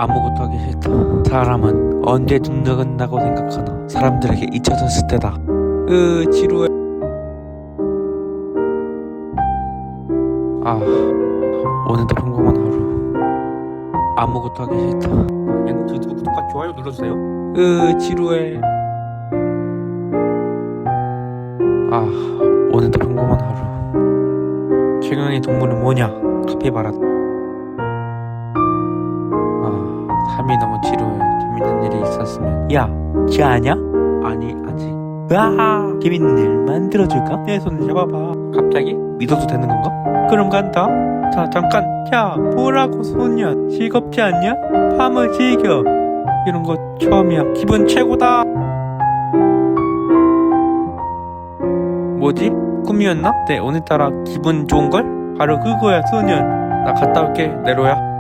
아무것도 하기 싫다. 사람은 언제든 늙은다고 생각하나 사람들에게 잊혀졌을 때다. 지루해. 오늘도 평범한 하루. 아무것도 하기 싫다. 유튜브 구독과 좋아요 눌러주세요. 지루해. 오늘도 평범한 하루. 최강의 동물은 뭐냐? 카피바라. 삶이 너무 지루해. 재밌는 일이 있었으면. 야, 쟤 아냐? 아니, 아직. 재밌는 일 만들어줄까? 내 손을 잡아봐. 갑자기? 믿어도 되는 건가? 그럼 간다. 자, 잠깐. 야, 뭐라고 소년? 즐겁지 않냐? 밤을 즐겨. 이런 거 처음이야. 기분 최고다. 뭐지? 꿈이었나? 네, 오늘따라 기분 좋은걸? 바로 그거야, 소년. 나 갔다 올게, 네로야.